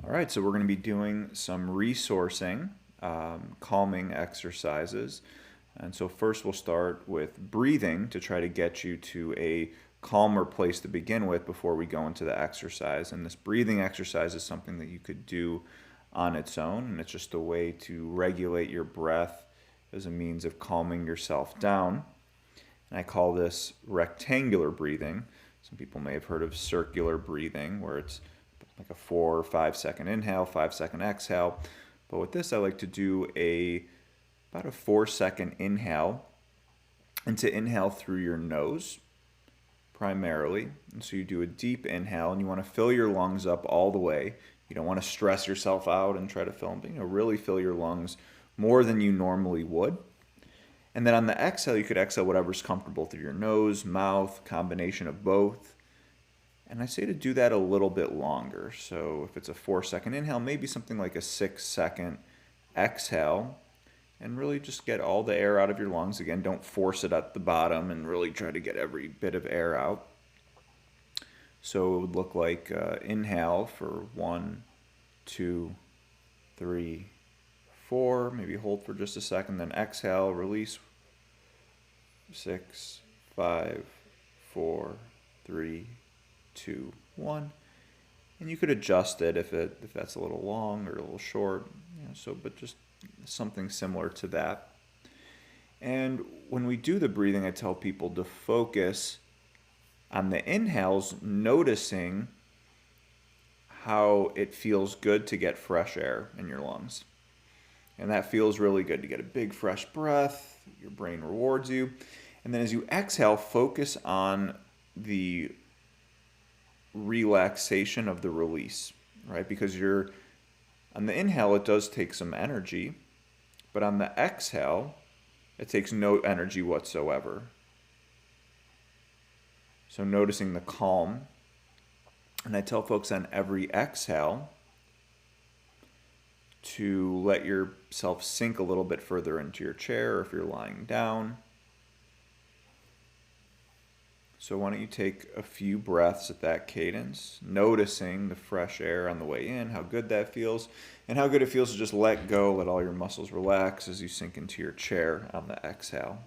All right, so we're going to be doing some resourcing, calming exercises. And so first we'll start with breathing to try to get you to a calmer place to begin with before we go into the exercise. And this breathing exercise is something that you could do on its own, and it's just a way to regulate your breath as a means of calming yourself down. And I call this rectangular breathing. Some people may have heard of circular breathing, where it's like a 4 or 5 second inhale, 5 second exhale. But with this, I like to do about a 4 second inhale, and to inhale through your nose primarily. And so you do a deep inhale, and you want to fill your lungs up all the way. You don't want to stress yourself out and try to fill them, but really fill your lungs more than you normally would. And then on the exhale, you could exhale whatever's comfortable through your nose, mouth, combination of both. And I say to do that a little bit longer. So if it's a 4 second inhale, maybe something like a 6 second exhale. And really just get all the air out of your lungs. Again, don't force it at the bottom and really try to get every bit of air out. So it would look like inhale for 1, 2, 3, 4. Maybe hold for just a second, then exhale, release. 6, 5, 4, 3, 2, 1. And you could adjust it if that's a little long or a little short. But just something similar to that. And when we do the breathing, I tell people to focus on the inhales, noticing how it feels good to get fresh air in your lungs. And that feels really good to get a big fresh breath. Your brain rewards you. And then as you exhale, focus on the relaxation of the release, right? Because on the inhale, it does take some energy, but on the exhale, it takes no energy whatsoever. So noticing the calm. And I tell folks on every exhale to let yourself sink a little bit further into your chair, or if you're lying down. So why don't you take a few breaths at that cadence, noticing the fresh air on the way in, how good that feels, and how good it feels to just let go, let all your muscles relax as you sink into your chair on the exhale.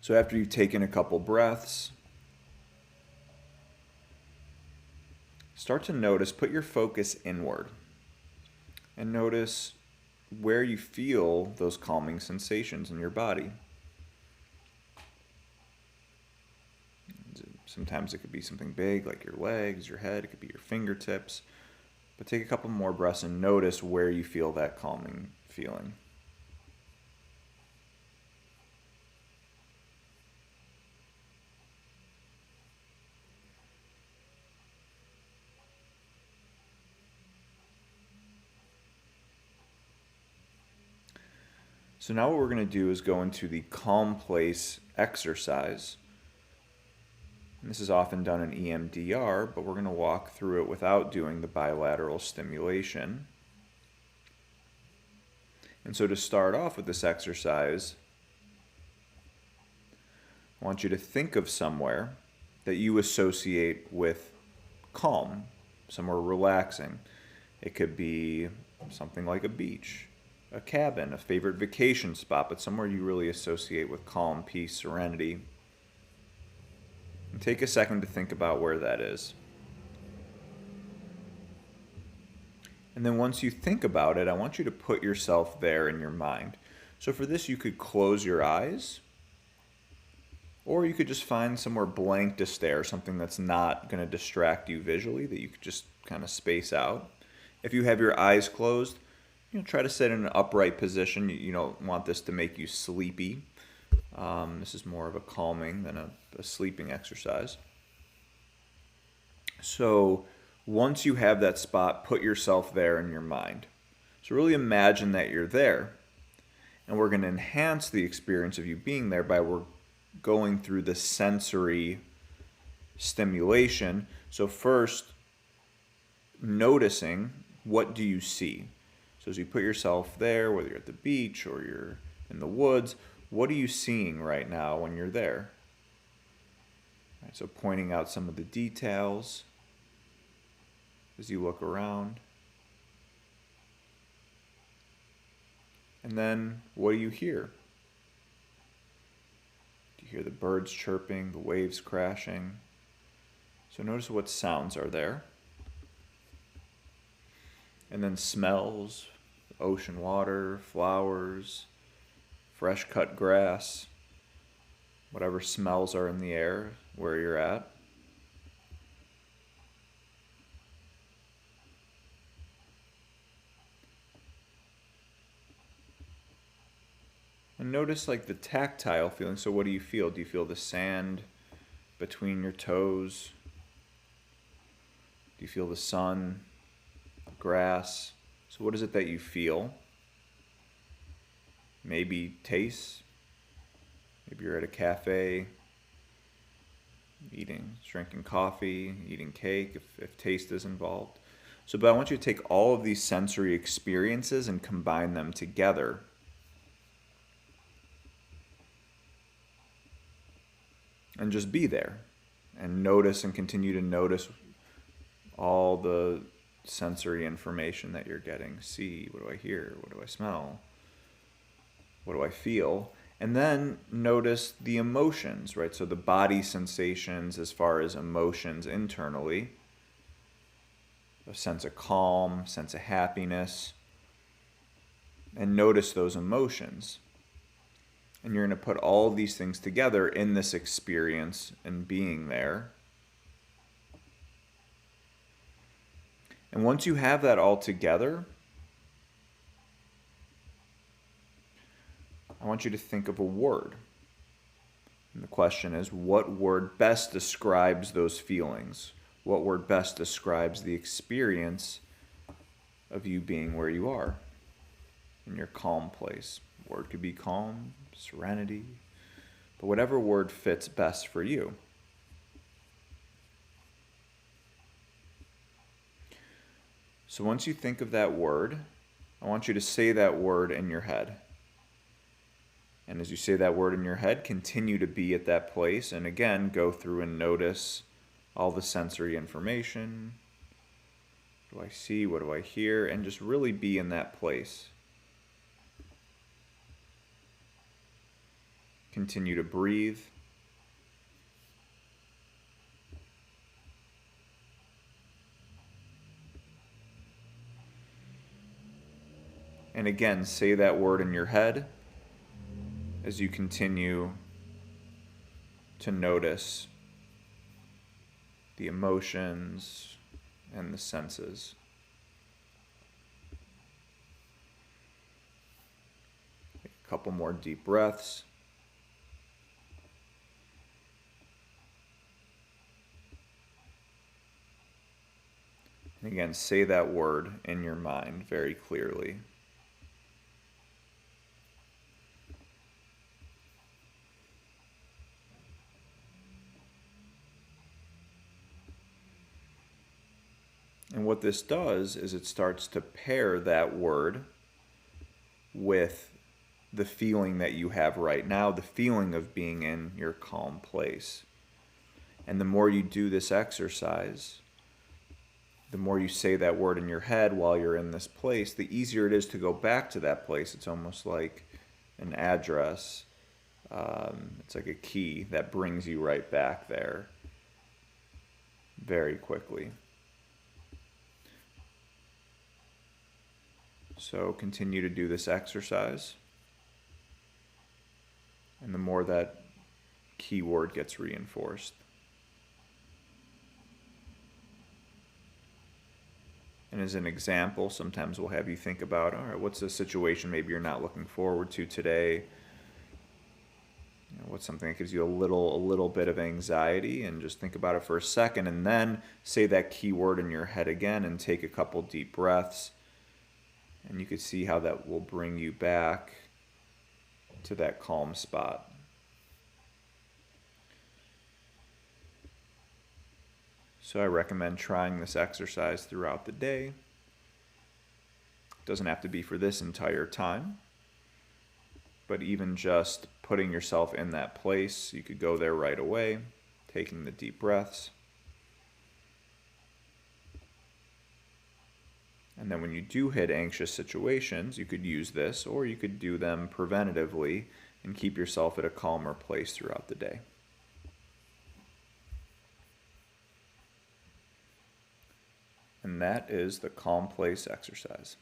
So after you've taken a couple breaths, start to notice, put your focus inward, and notice where you feel those calming sensations in your body. Sometimes it could be something big like your legs, your head, it could be your fingertips. But take a couple more breaths and notice where you feel that calming feeling. So now what we're going to do is go into the calm place exercise. And this is often done in EMDR, but we're going to walk through it without doing the bilateral stimulation. And so to start off with this exercise, I want you to think of somewhere that you associate with calm, somewhere relaxing. It could be something like a beach, a cabin, a favorite vacation spot, but somewhere you really associate with calm, peace, serenity. And take a second to think about where that is. And then once you think about it, I want you to put yourself there in your mind. So for this, you could close your eyes, or you could just find somewhere blank to stare, something that's not going to distract you visually, that you could just kind of space out. If you have your eyes closed, try to sit in an upright position. You don't want this to make you sleepy. This is more of a calming than a sleeping exercise. So once you have that spot, put yourself there in your mind. So really imagine that you're there. And we're going to enhance the experience of you being there by we're going through the sensory stimulation. So first, noticing, what do you see? So as you put yourself there, whether you're at the beach or you're in the woods, what are you seeing right now when you're there? Right, so pointing out some of the details as you look around. And then, what do you hear? Do you hear the birds chirping, the waves crashing? So notice what sounds are there. And then smells, ocean water, flowers, fresh cut grass, whatever smells are in the air where you're at. And notice like the tactile feeling. So what do you feel? Do you feel the sand between your toes? Do you feel the sun, grass? So what is it that you feel? Maybe taste. Maybe you're at a cafe, drinking coffee, eating cake, if taste is involved. So, but I want you to take all of these sensory experiences and combine them together. And just be there. And notice and continue to notice all the sensory information that you're getting. See, what do I hear? What do I smell? What do I feel? And then notice the emotions, right? So the body sensations as far as emotions internally. A sense of calm, sense of happiness. And notice those emotions. And you're going to put all of these things together in this experience and being there. And once you have that all together, I want you to think of a word. And the question is, what word best describes those feelings? What word best describes the experience of you being where you are, in your calm place? Word could be calm, serenity, but whatever word fits best for you. So once you think of that word, I want you to say that word in your head. And as you say that word in your head, continue to be at that place. And again, go through and notice all the sensory information. What do I see? What do I hear? And just really be in that place. Continue to breathe. And again, say that word in your head as you continue to notice the emotions and the senses. Take a couple more deep breaths. And again, say that word in your mind very clearly. And what this does is it starts to pair that word with the feeling that you have right now, the feeling of being in your calm place. And the more you do this exercise, the more you say that word in your head while you're in this place, the easier it is to go back to that place. It's almost like an address. It's like a key that brings you right back there very quickly. So continue to do this exercise. And the more that key word gets reinforced. And as an example, sometimes we'll have you think about, all right, what's a situation maybe you're not looking forward to today? You know, what's something that gives you a little bit of anxiety? And just think about it for a second, and then say that key word in your head again, and take a couple deep breaths. And you can see how that will bring you back to that calm spot. So I recommend trying this exercise throughout the day. It doesn't have to be for this entire time, but even just putting yourself in that place, you could go there right away, taking the deep breaths. And then when you do hit anxious situations, you could use this, or you could do them preventatively and keep yourself at a calmer place throughout the day. And that is the Calm Place exercise.